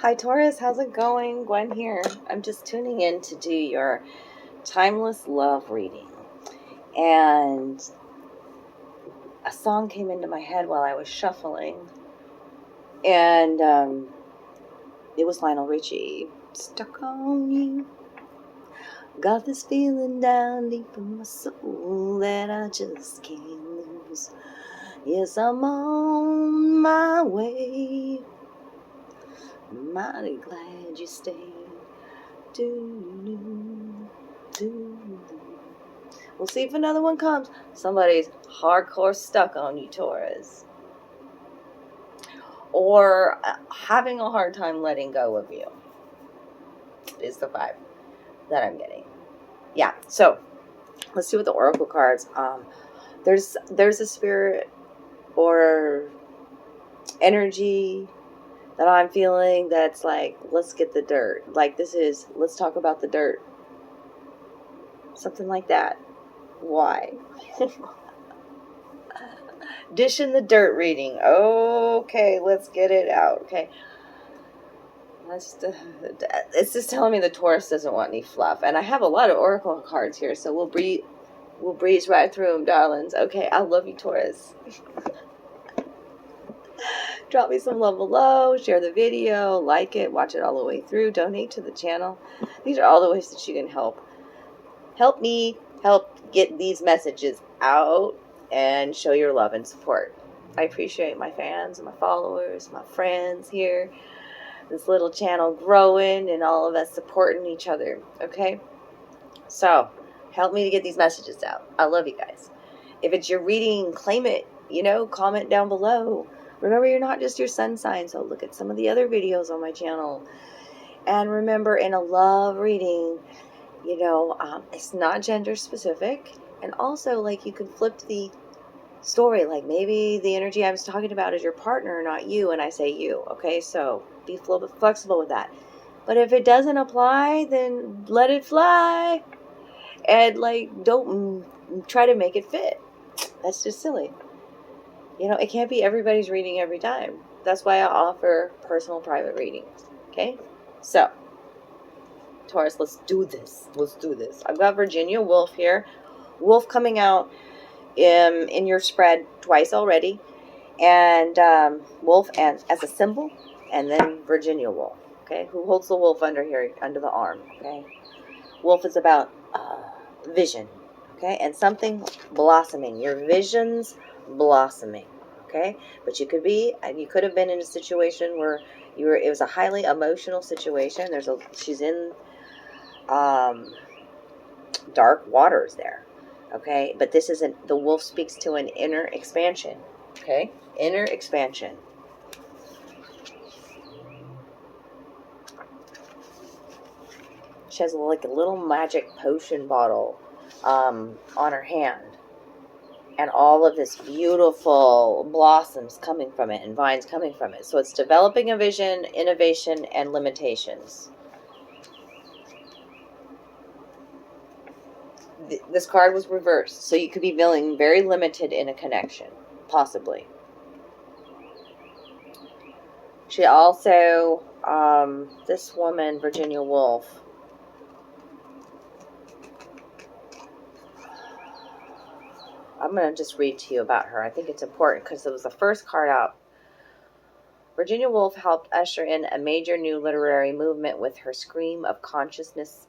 Hi Taurus, how's it going? Gwen here. I'm just tuning in to do your timeless love reading. And a song came into my head while I was shuffling. And it was Lionel Richie. Stuck on you. Got this feeling down deep in my soul that I just can't lose. Yes, I'm on my way. Mighty glad you stayed. We'll see if another one comes. Somebody's hardcore stuck on you, Taurus. Or having a hard time letting go of you is the vibe that I'm getting. Yeah, so let's see what the oracle cards. There's a spirit or energy that I'm feeling that's like, let's get the dirt. Like let's talk about the dirt. Something like that. Why? Dish in the dirt reading. Okay, let's get it out. Okay. It's just telling me the Taurus doesn't want any fluff. And I have a lot of oracle cards here, so we'll breeze right through them, darlings. Okay, I love you, Taurus. Drop me some love below, share the video, like it, watch it all the way through, donate to the channel. These are all the ways that you can help me help get these messages out and show your love and support. I appreciate my fans, my followers, my friends here. This little channel growing and all of us supporting each other. Okay? So, help me to get these messages out. I love you guys. If it's your reading, claim it. Comment down below. Remember, you're not just your sun sign, so look at some of the other videos on my channel. And remember, in a love reading, it's not gender specific. And also, like, you can flip the story. Like, maybe the energy I was talking about is your partner, not you, and I say you. Okay, so be flexible with that. But if it doesn't apply, then let it fly. And, like, don't try to make it fit. That's just silly. It can't be everybody's reading every time. That's why I offer personal private readings. Okay? So, Taurus, let's do this. I've got Virginia Woolf here. Woolf coming out in your spread twice already. And Woolf and as a symbol. And then Virginia Woolf. Okay? Who holds the wolf under here, under the arm? Okay? Wolf is about vision. Okay? And something blossoming. Your visions blossoming. Okay? But you could have been in a situation where it was a highly emotional situation. She's in dark waters there. Okay? But the wolf speaks to an inner expansion. Okay? Inner expansion. She has like a little magic potion bottle on her hand. And all of this beautiful blossoms coming from it and vines coming from it. So it's developing a vision, innovation, and limitations. This card was reversed. So you could be feeling very limited in a connection. Possibly. She also, this woman, Virginia Woolf, I'm going to just read to you about her. I think it's important because it was the first card out. Virginia Woolf helped usher in a major new literary movement with her stream of consciousness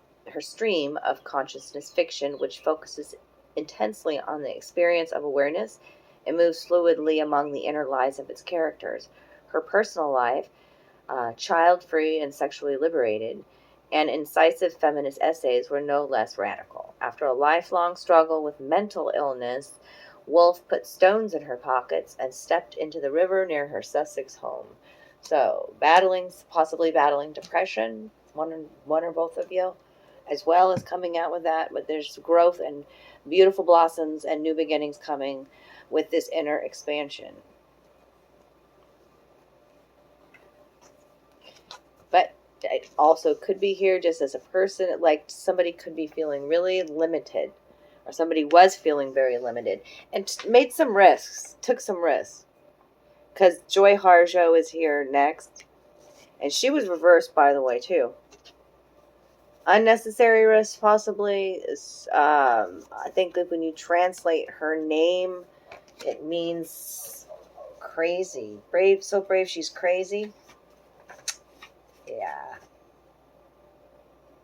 fiction, which focuses intensely on the experience of awareness and moves fluidly among the inner lives of its characters. Her personal life, child-free and sexually liberated, and incisive feminist essays were no less radical. After a lifelong struggle with mental illness, Woolf put stones in her pockets and stepped into the river near her Sussex home. So, possibly battling depression, one or both of you, as well as coming out with that. But there's growth and beautiful blossoms and new beginnings coming with this inner expansion. But it also could be here just as a person, like somebody could be feeling really limited, or somebody was feeling very limited and took some risks, because Joy Harjo is here next, And she was reversed, by the way, too. Unnecessary risk, possibly. Is, I think that when you translate her name, it means crazy. Brave, so brave she's crazy. Yeah.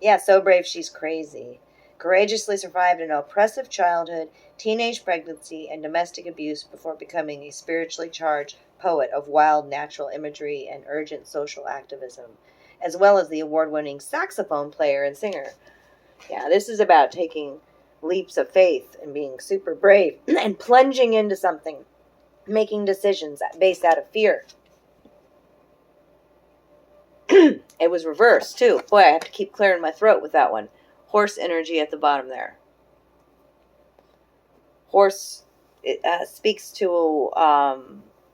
Yeah, so brave she's crazy. Courageously survived an oppressive childhood, teenage pregnancy, and domestic abuse before becoming a spiritually charged poet of wild natural imagery and urgent social activism, as well as the award-winning saxophone player and singer. Yeah, this is about taking leaps of faith and being super brave and plunging into something, making decisions based out of fear. It was reversed, too. Boy, I have to keep clearing my throat with that one. Horse energy at the bottom there. Horse, it speaks to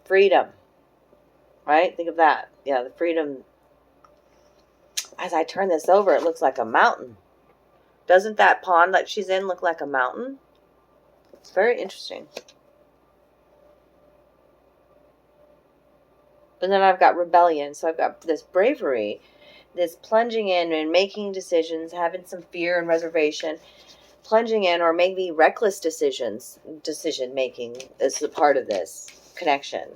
freedom, right? Think of that. Yeah, the freedom. As I turn this over, it looks like a mountain. Doesn't that pond that she's in look like a mountain? It's very interesting. And then I've got rebellion. So I've got this bravery, this plunging in and making decisions, having some fear and reservation, plunging in, or maybe reckless decision making is a part of this connection.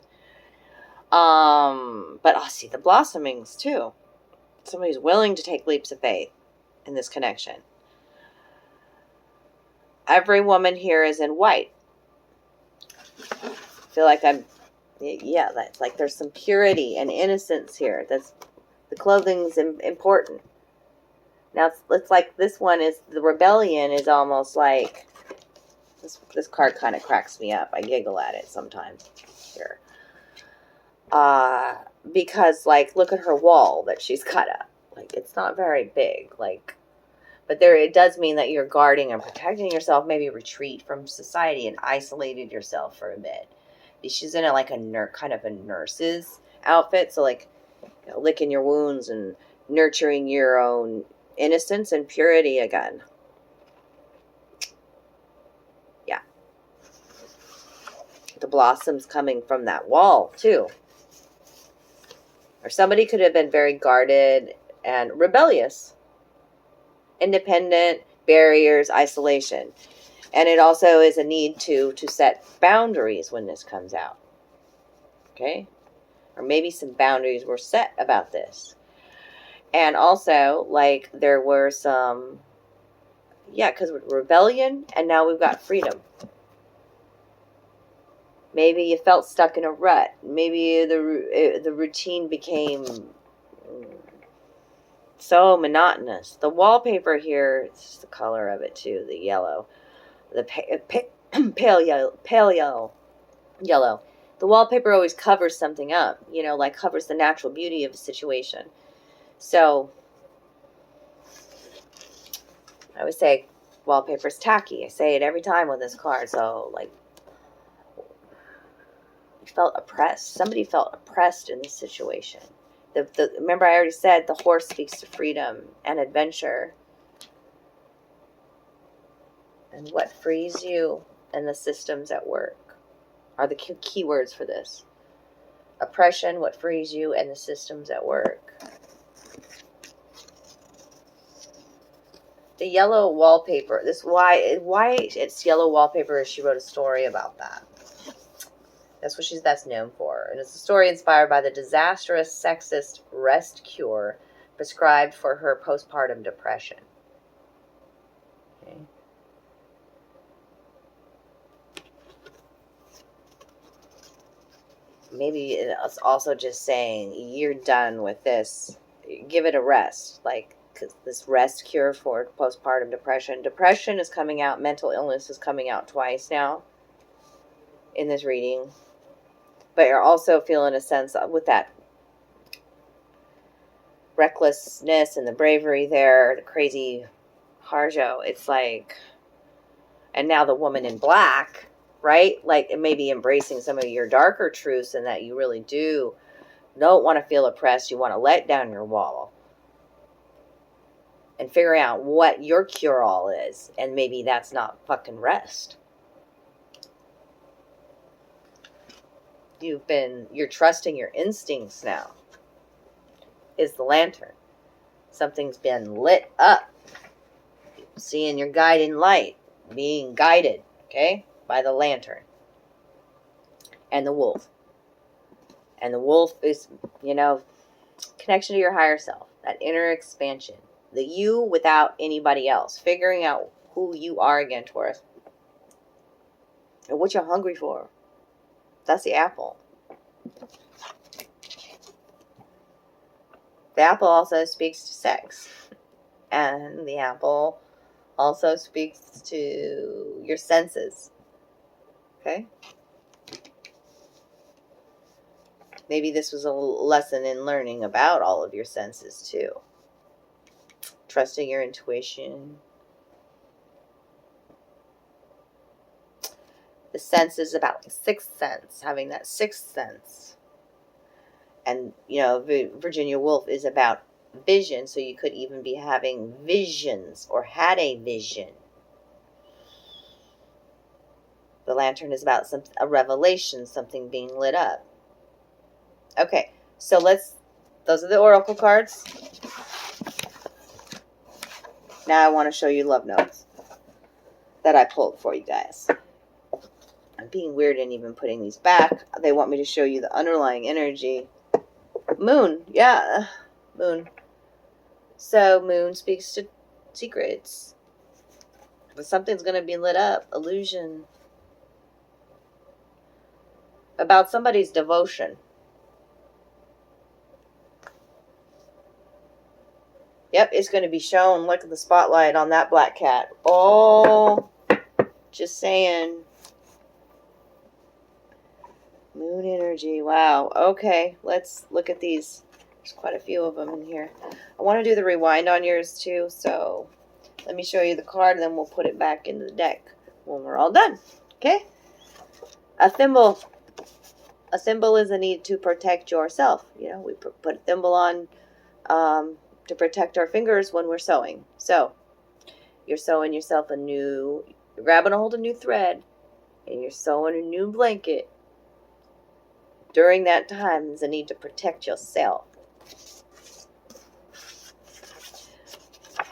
But I'll see the blossomings too. Somebody's willing to take leaps of faith in this connection. Every woman here is in white. I feel like that's like there's some purity and innocence here. That's the clothing's important. Now it's like this one is the rebellion is almost like this card kind of cracks me up. I giggle at it sometimes here. Because like look at her wall that she's cut up. Like it's not very big. Like, but there it does mean that you're guarding and protecting yourself. Maybe retreat from society and isolated yourself for a bit. She's in kind of a nurse's outfit, so like licking your wounds and nurturing your own innocence and purity again. Yeah. The blossoms coming from that wall, too. Or somebody could have been very guarded and rebellious. Independent, barriers, isolation. And it also is a need to set boundaries when this comes out. Okay? Or maybe some boundaries were set about this. And also, like, there were some, because rebellion, and now we've got freedom. Maybe you felt stuck in a rut. Maybe the routine became so monotonous. The wallpaper here, it's just the color of it too, the yellow. The pale yellow. The wallpaper always covers something up, like covers the natural beauty of a situation. So, I would say wallpaper's tacky. I say it every time with this card. So, like, you felt oppressed. Somebody felt oppressed in this situation. Remember I already said the horse speaks to freedom and adventure. And what frees you and the systems at work are the key words for this. Oppression, what frees you, and the systems at work. The yellow wallpaper. Why it's yellow wallpaper is she wrote a story about that. That's known for. And it's a story inspired by the disastrous sexist rest cure prescribed for her postpartum depression. Okay. Maybe it's also just saying you're done with this. Give it a rest. Like, cause this rest cure for postpartum depression. Depression is coming out. Mental illness is coming out twice now in this reading. But you're also feeling a sense of, with that recklessness and the bravery there, the crazy Harjo. It's like, and now the woman in black, right? Like, it may be embracing some of your darker truths and that you really don't want to feel oppressed. You want to let down your wall and figure out what your cure-all is. And maybe that's not fucking rest. You're trusting your instincts now. is the lantern. Something's been lit up. Seeing your guiding light. Being guided, okay, by the lantern. And the wolf. And the wolf is, connection to your higher self. That inner expansion. The you without anybody else. Figuring out who you are again, Taurus. And what you're hungry for. That's the apple. The apple also speaks to sex. And the apple also speaks to your senses. Okay? Maybe this was a lesson in learning about all of your senses too. Trusting your intuition. The sense is about the sixth sense, having that sixth sense. And, Virginia Woolf is about vision, so you could even be having visions or had a vision. The lantern is about a revelation, something being lit up. Okay, so those are the oracle cards. Now I want to show you love notes that I pulled for you guys. I'm being weird and even putting these back. They want me to show you the underlying energy. Moon, yeah, moon. So moon speaks to secrets. But something's going to be lit up. Illusion. About somebody's devotion. Yep, it's going to be shown. Look at the spotlight on that black cat. Oh, just saying. Moon energy. Wow. Okay, let's look at these. There's quite a few of them in here. I want to do the rewind on yours too, so let me show you the card, and then we'll put it back into the deck when we're all done. Okay? A thimble. A thimble is a need to protect yourself. We put a thimble on to protect our fingers when we're sewing. So, you're sewing yourself you're grabbing a hold of a new thread, and you're sewing a new blanket. During that time, there's a need to protect yourself.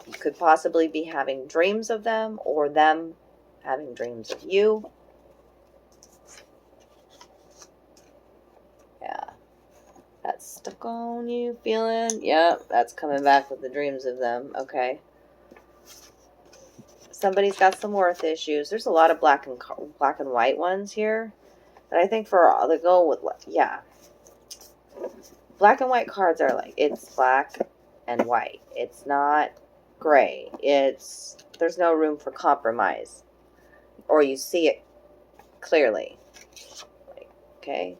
You could possibly be having dreams of them, or them having dreams of you. Yeah. That's stuck on you feeling. Yep, that's coming back with the dreams of them. Okay. Somebody's got some worth issues. There's a lot of black and white ones here. But I think they go with, black and white cards are like, it's black and white. It's not gray. There's no room for compromise. Or you see it clearly. Okay?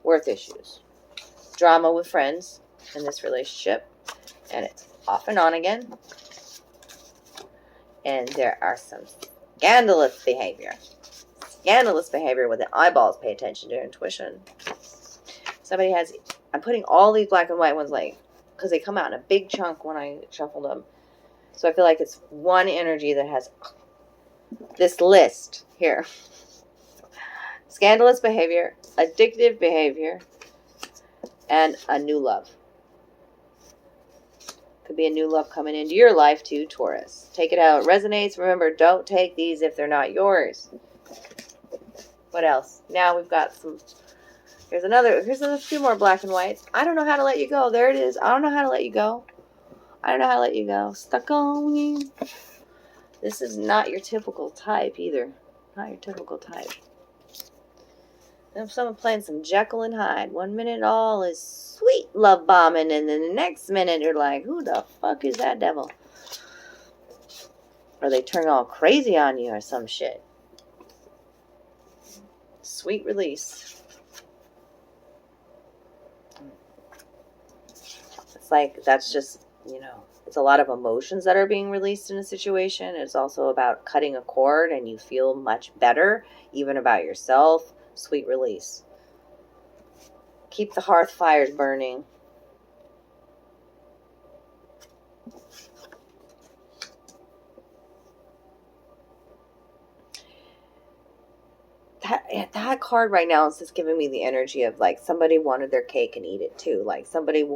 Worth issues. Drama with friends in this relationship. And it's off and on again. And there are some scandalous behavior. Scandalous behavior with the eyeballs. Pay attention to your intuition. I'm putting all these black and white ones because they come out in a big chunk when I shuffled them. So I feel like it's one energy that has this list here. Scandalous behavior, addictive behavior, and a new love. Could be a new love coming into your life too, Taurus. Take it how it resonates. Remember, don't take these if they're not yours. What else? Now we've got some. Here's a few more black and whites. I don't know how to let you go. There it is. I don't know how to let you go. I don't know how to let you go. Stuck on you. This is not your typical type either. Not your typical type. If someone playing some Jekyll and Hyde, 1 minute all is sweet love bombing, and then the next minute you're like, who the fuck is that devil? Or they turn all crazy on you or some shit. Sweet release. It's like, that's just, it's a lot of emotions that are being released in a situation. It's also about cutting a cord and you feel much better, even about yourself. Sweet release. Keep the hearth fires burning. That card right now is just giving me the energy of like somebody wanted their cake and eat it too. Like somebody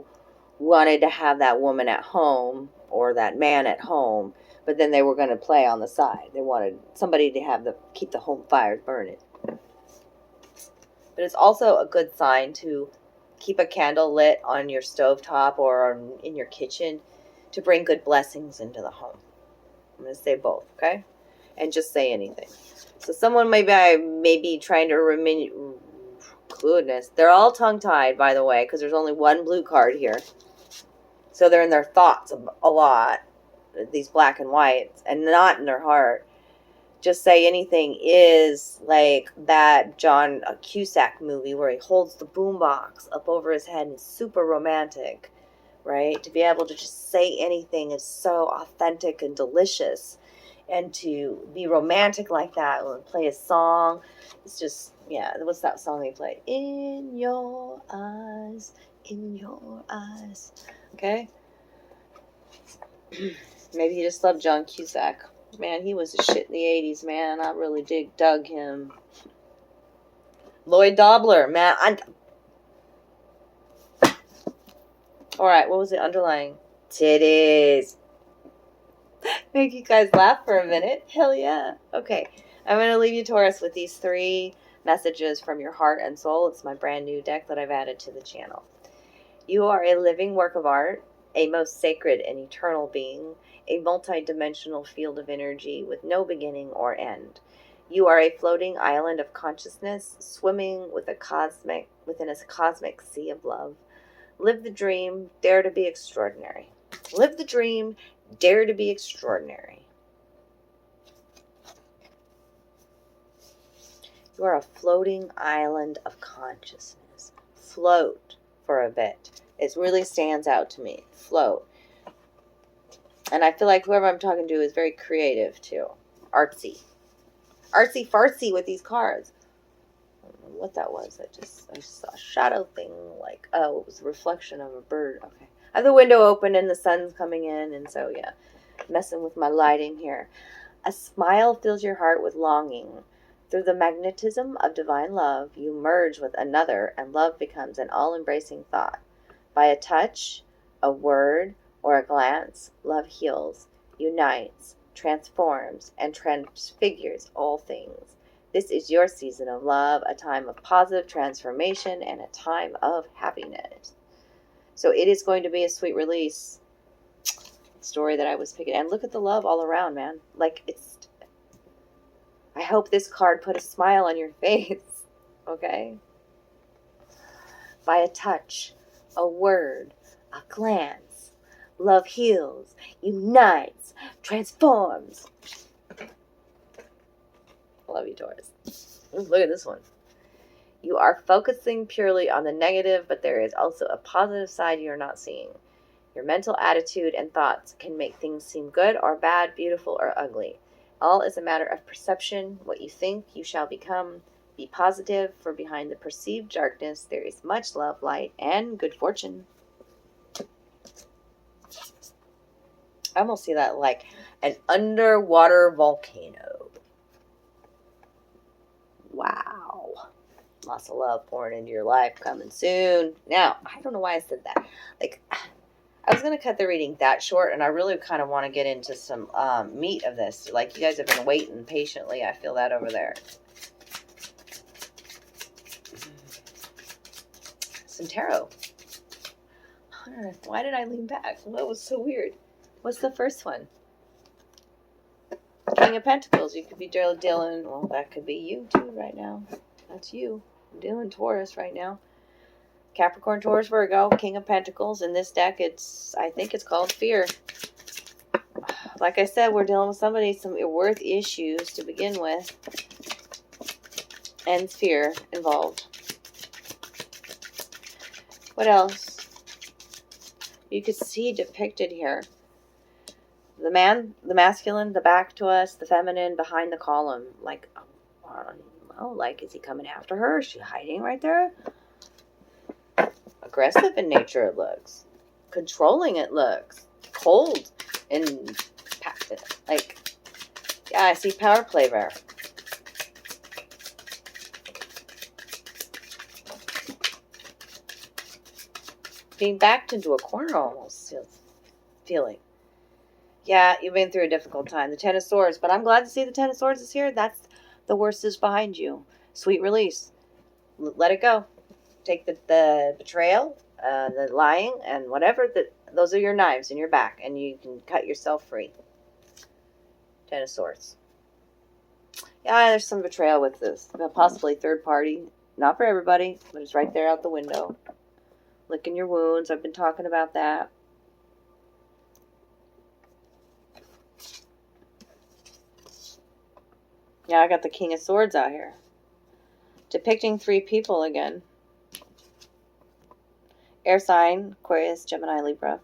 wanted to have that woman at home or that man at home, but then they were going to play on the side. They wanted somebody to keep the home fires burning. But it's also a good sign to keep a candle lit on your stovetop or in your kitchen to bring good blessings into the home. I'm going to say both, okay? And just say anything. So someone may be trying to remain... Goodness. They're all tongue-tied, by the way, because there's only one blue card here. So they're in their thoughts a lot, these black and whites, and not in their heart. Just say anything is like that John Cusack movie where he holds the boombox up over his head and is super romantic, right? To be able to just say anything is so authentic and delicious. And to be romantic like that and play a song, it's just, yeah, what's that song they played? In your eyes, in your eyes. Okay? Maybe you just love John Cusack. Man, he was a shit in the 80s, man. I really dug him. Lloyd Dobler, man. Alright, what was it underlying? Titties. Make you guys laugh for a minute. Hell yeah. Okay. I'm going to leave you, Taurus, with these 3 messages from your heart and soul. It's my brand new deck that I've added to the channel. You are a living work of art, a most sacred and eternal being, a multi-dimensional field of energy with no beginning or end. You are a floating island of consciousness, swimming within a cosmic sea of love. Live the dream, dare to be extraordinary. Live the dream, dare to be extraordinary. You are a floating island of consciousness. Float for a bit. It really stands out to me. Float. And I feel like whoever I'm talking to is very creative too. Artsy. Artsy fartsy with these cards. I don't know what that was. I just saw a shadow thing like, oh, it was a reflection of a bird. Okay. I have the window open and the sun's coming in, and so yeah, messing with my lighting here. A smile fills your heart with longing. Through the magnetism of divine love, you merge with another, and love becomes an all-embracing thought. By a touch, a word, or a glance, love heals, unites, transforms, and transfigures all things. This is your season of love, a time of positive transformation and a time of happiness. So it is going to be a sweet release story that I was picking. And look at the love all around, man. Like, I hope this card put a smile on your face. Okay? By a touch, a word, a glance, love heals, unites, transforms. I love you, Taurus. Look at this one. You are focusing purely on the negative, but there is also a positive side you're not seeing. Your mental attitude and thoughts can make things seem good or bad, beautiful or ugly. All is a matter of perception. What you think, you shall become. Be positive, for behind the perceived darkness, there is much love, light, and good fortune. I almost see that like an underwater volcano. Wow. Lots of love pouring into your life coming soon. Now, I don't know why I said that. Like, I was going to cut the reading that short, and I really kind of want to get into some meat of this. Like, you guys have been waiting patiently. I feel that over there. Some tarot. Why did I lean back? That was so weird. What's the first one? King of Pentacles. You could be dealing, well, that could be you too right now. That's you. I'm dealing Taurus right now. Capricorn, Taurus, Virgo, King of Pentacles. In this deck, I think it's called Fear. Like I said, we're dealing with somebody, some worth issues to begin with. And fear involved. What else? You could see depicted here. The man, the masculine, the back to us, the feminine behind the column. Like, oh, like, is he coming after her? Is she hiding right there? Aggressive in nature it looks. Controlling it looks. Cold and like, yeah, I see power play there. being backed into a corner almost, feeling. Yeah, you've been through a difficult time. The Ten of Swords, but I'm glad to see the Ten of Swords is here. That's the worst is behind you. Sweet release. Let it go. Take the betrayal, the lying, and whatever. Those are your knives in your back, and you can cut yourself free. Ten of Swords. Yeah, there's some betrayal with this. Possibly third party. Not for everybody, but it's right there out the window. Licking your wounds. I've been talking about that. Yeah, I got the King of Swords out here. Depicting 3 people again. Air sign, Aquarius, Gemini, Libra.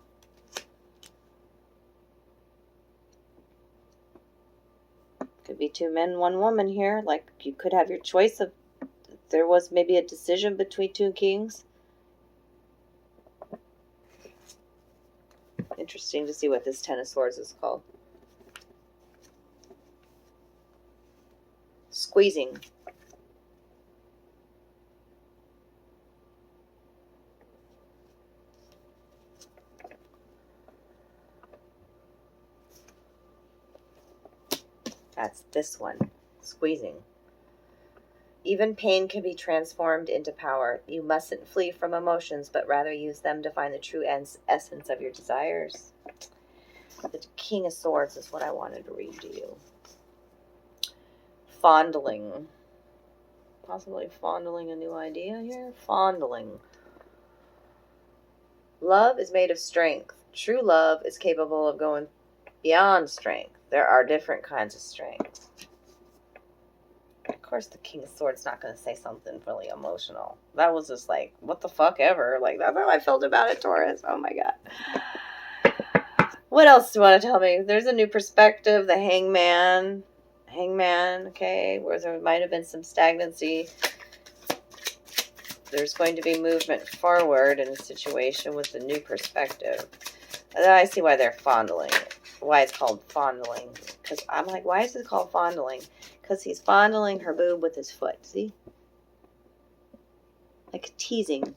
Could be 2 men, 1 woman here. Like, you could have your choice of, there was maybe a decision between 2 kings. Interesting to see what this Ten of Swords is called. Squeezing. That's this one. Squeezing. Even pain can be transformed into power. You mustn't flee from emotions, but rather use them to find the true essence of your desires. The King of Swords is what I wanted to read to you. Fondling. Possibly fondling a new idea here. Fondling. Love is made of strength. True love is capable of going beyond strength. There are different kinds of strength. Of course, the King of Swords not going to say something really emotional. That was just like, what the fuck ever. Like, that's how I felt about it, Taurus. Oh my God. What else do you want to tell me? There's a new perspective. The Hangman. Hangman, okay, where there might have been some stagnancy. There's going to be movement forward in a situation with the new perspective. And then I see why they're fondling. Why it's called fondling. Because I'm like, why is it called fondling? Because he's fondling her boob with his foot. See? Like teasing.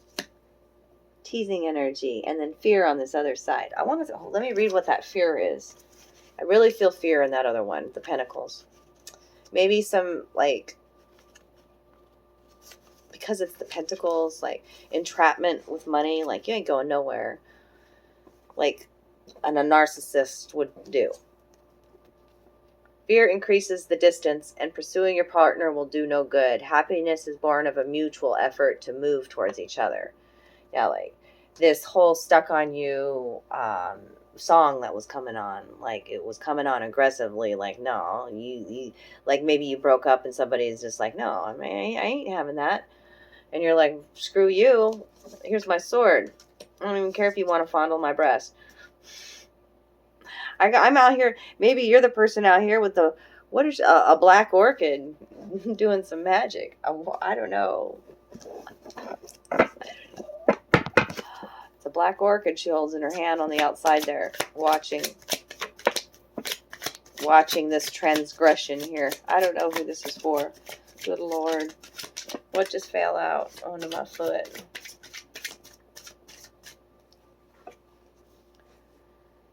Teasing energy. And then fear on this other side. Let me read what that fear is. I really feel fear in that other one. The Pentacles. Maybe some, like, because it's the Pentacles, like, entrapment with money. Like, you ain't going nowhere. Like, a narcissist would do. Fear increases the distance, and pursuing your partner will do no good. Happiness is born of a mutual effort to move towards each other. Yeah, like, this whole Stuck on You song that was coming on, like, it was coming on aggressively, like, no, you like, maybe you broke up and somebody's just like, no, I mean, I ain't having that. And you're like, screw you, here's my sword. I don't even care if you want to fondle my breast. I'm out here, maybe you're the person out here with the, what is a black orchid doing some magic. I don't know. It's a black orchid she holds in her hand on the outside there, watching this transgression here. I don't know who this is for. Good Lord. What just fell out onto my foot?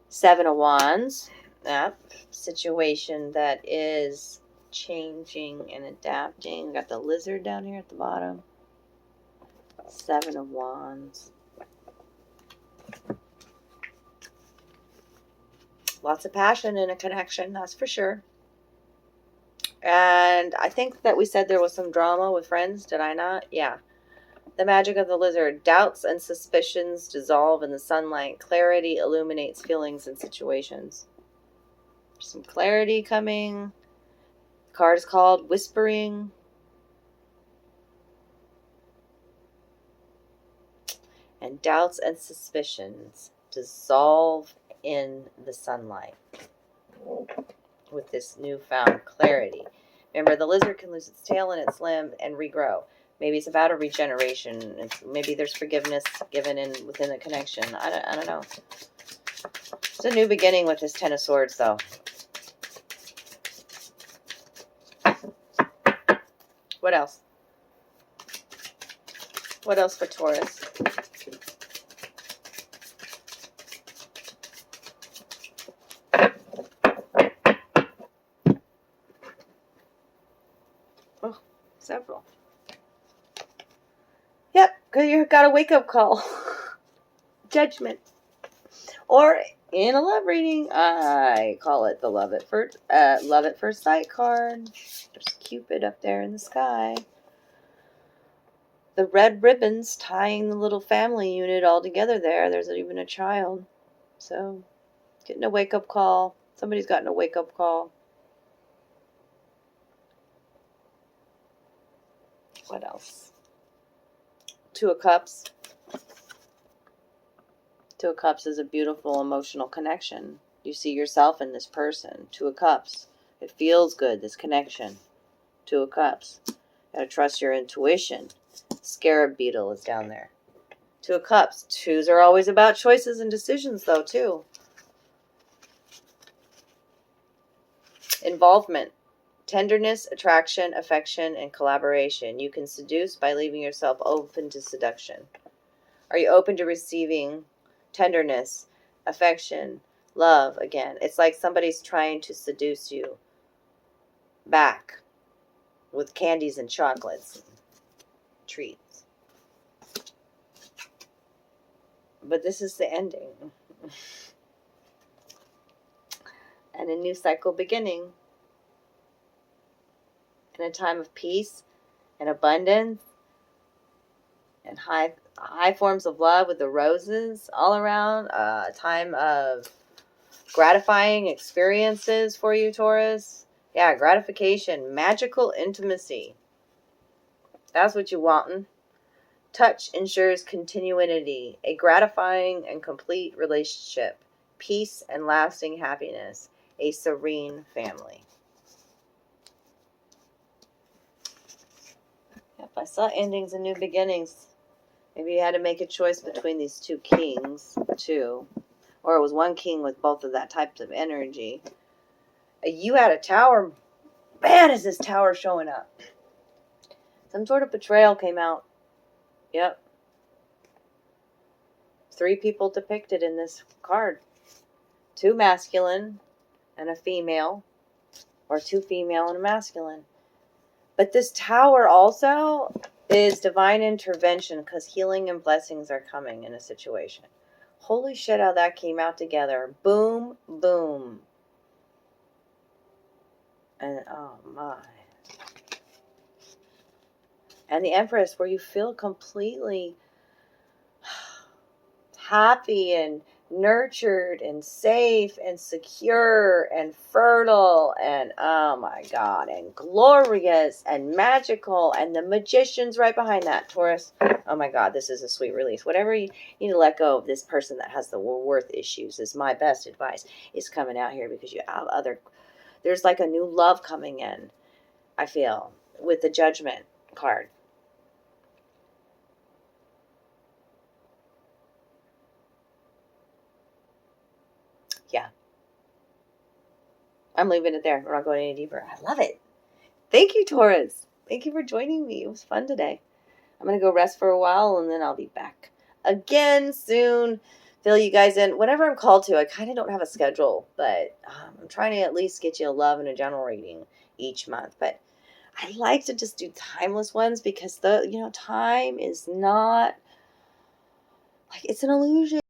Seven of Wands. Yep. Situation that is changing and adapting. We got the lizard down here at the bottom. Seven of Wands. Lots of passion in a connection, that's for sure. And I think that we said there was some drama with friends, did I not? Yeah. The magic of the lizard. Doubts and suspicions dissolve in the sunlight. Clarity illuminates feelings and situations. There's some clarity coming. The card is called Whispering. And doubts and suspicions dissolve in the sunlight with this newfound clarity. Remember, the lizard can lose its tail and its limb and regrow. Maybe it's about a regeneration. Maybe there's forgiveness given within the connection. I don't know. It's a new beginning with this Ten of Swords, though. What else? What else for Taurus? Because you got a wake-up call. Judgment. Or in a love reading, I call it the love at first sight card. There's Cupid up there in the sky. The red ribbons tying the little family unit all together there. There's even a child. So, getting a wake-up call. Somebody's gotten a wake-up call. What else? Two of Cups. Two of Cups is a beautiful emotional connection. You see yourself in this person. Two of Cups. It feels good, this connection. Two of Cups. Gotta trust your intuition. Scarab beetle is down there. Two of Cups. Twos are always about choices and decisions, though, too. Involvement. Tenderness, attraction, affection, and collaboration. You can seduce by leaving yourself open to seduction. Are you open to receiving tenderness, affection, love again? It's like somebody's trying to seduce you back with candies and chocolates and treats. But this is the ending. And a new cycle beginning. In a time of peace and abundance and high forms of love with the roses all around. A time of gratifying experiences for you, Taurus. Yeah, gratification, magical intimacy. That's what you want. Touch ensures continuity, a gratifying and complete relationship, peace and lasting happiness, a serene family. Yep, I saw endings and new beginnings. Maybe you had to make a choice between these two kings, too. Or it was one king with both of that types of energy. You had a tower. Man, is this tower showing up. Some sort of betrayal came out. Yep. 3 people depicted in this card. 2 masculine and a female. Or 2 female and a masculine. But this tower also is divine intervention because healing and blessings are coming in a situation. Holy shit, how that came out together. Boom, boom. And oh my. And the Empress, where you feel completely happy and nurtured and safe and secure and fertile and oh my god, and glorious and magical, and the Magician's right behind that, Taurus. Oh my god, this is a sweet release. Whatever you need to let go of, this person that has the worth issues is my best advice. Is coming out here because you have there's like a new love coming in, I feel, with the Judgment card. Yeah. I'm leaving it there. We're not going any deeper. I love it. Thank you, Taurus. Thank you for joining me. It was fun today. I'm going to go rest for a while, and then I'll be back again soon. Fill you guys in. Whenever I'm called to, I kind of don't have a schedule, but I'm trying to at least get you a love and a general reading each month. But I like to just do timeless ones because time is not, like, it's an illusion.